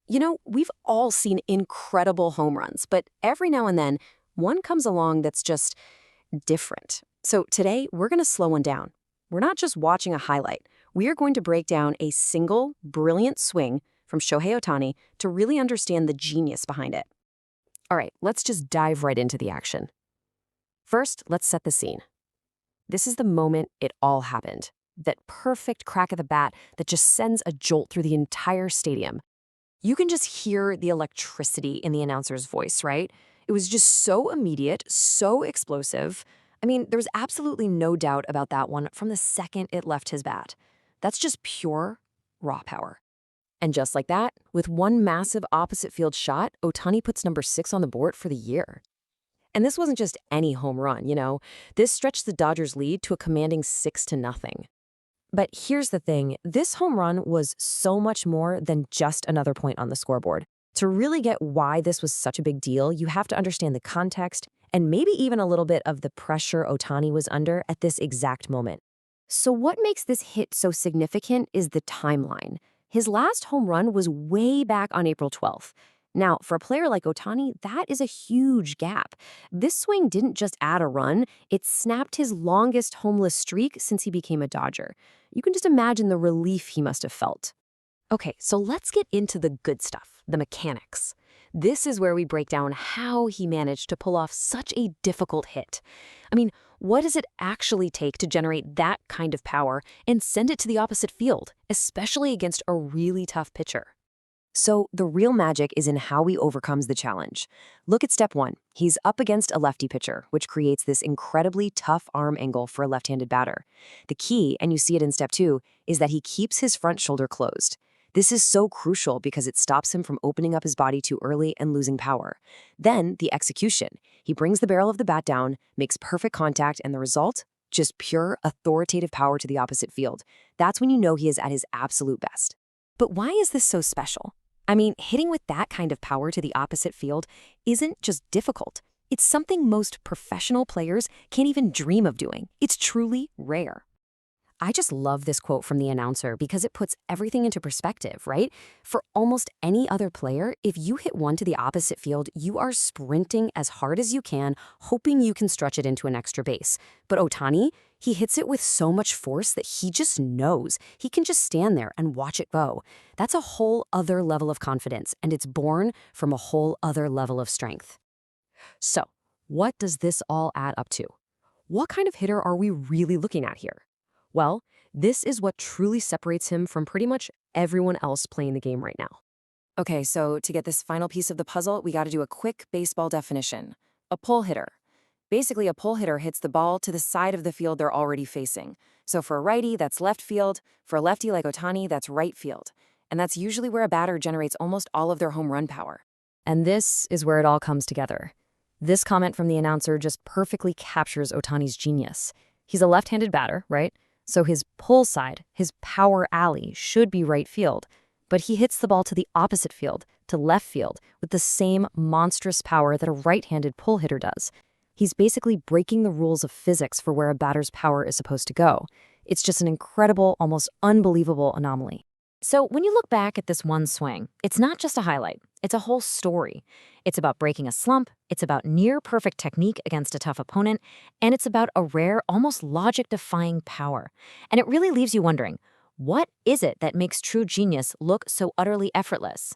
We've all seen incredible home runs, but every now and then, one comes along that's just different. So today, we're going to slow one down. We're not just watching a highlight. We are going to break down a single, brilliant swing from Shohei Ohtani to really understand the genius behind it. All right, let's just dive right into the action. First, let's set the scene. This is the moment it all happened. That perfect crack of the bat that just sends a jolt through the entire stadium. You can just hear the electricity in the announcer's voice, right? It was just so immediate, so explosive. I mean, there was absolutely no doubt about that one from the second it left his bat. That's just pure, raw power. And just like that, with one massive opposite field shot, Ohtani puts number 6 on the board for the year. And this wasn't just any home run. This stretched the Dodgers' lead to a commanding 6-0. But here's the thing, this home run was so much more than just another point on the scoreboard. To really get why this was such a big deal, you have to understand the context and maybe even a little bit of the pressure Ohtani was under at this exact moment. So what makes this hit so significant is the timeline. His last home run was way back on April 12th. Now, for a player like Ohtani, that is a huge gap. This swing didn't just add a run, it snapped his longest homeless streak since he became a Dodger. You can just imagine the relief he must have felt. Okay, so let's get into the good stuff, the mechanics. This is where we break down how he managed to pull off such a difficult hit. I mean, what does it actually take to generate that kind of power and send it to the opposite field, especially against a really tough pitcher? So the real magic is in how he overcomes the challenge. Look at step 1. He's up against a lefty pitcher, which creates this incredibly tough arm angle for a left-handed batter. The key, and you see it in step 2, is that he keeps his front shoulder closed. This is so crucial because it stops him from opening up his body too early and losing power. Then, the execution. He brings the barrel of the bat down, makes perfect contact, and the result? Just pure, authoritative power to the opposite field. That's when you know he is at his absolute best. But why is this so special? I mean, hitting with that kind of power to the opposite field isn't just difficult. It's something most professional players can't even dream of doing. It's truly rare. I just love this quote from the announcer because it puts everything into perspective, right? For almost any other player, if you hit one to the opposite field, you are sprinting as hard as you can, hoping you can stretch it into an extra base. But Ohtani, he hits it with so much force that he just knows. He can just stand there and watch it go. That's a whole other level of confidence, and it's born from a whole other level of strength. So, what does this all add up to? What kind of hitter are we really looking at here? Well, this is what truly separates him from pretty much everyone else playing the game right now. Okay, so to get this final piece of the puzzle, we got to do a quick baseball definition. A pull hitter. Basically, a pull hitter hits the ball to the side of the field they're already facing. So for a righty, that's left field. For a lefty like Ohtani, that's right field. And that's usually where a batter generates almost all of their home run power. And this is where it all comes together. This comment from the announcer just perfectly captures Ohtani's genius. He's a left-handed batter, right? So his pull side, his power alley, should be right field. But he hits the ball to the opposite field, to left field, with the same monstrous power that a right-handed pull hitter does. He's basically breaking the rules of physics for where a batter's power is supposed to go. It's just an incredible, almost unbelievable anomaly. So when you look back at this one swing, it's not just a highlight, it's a whole story. It's about breaking a slump, it's about near-perfect technique against a tough opponent, and it's about a rare, almost logic-defying power. And it really leaves you wondering, what is it that makes true genius look so utterly effortless?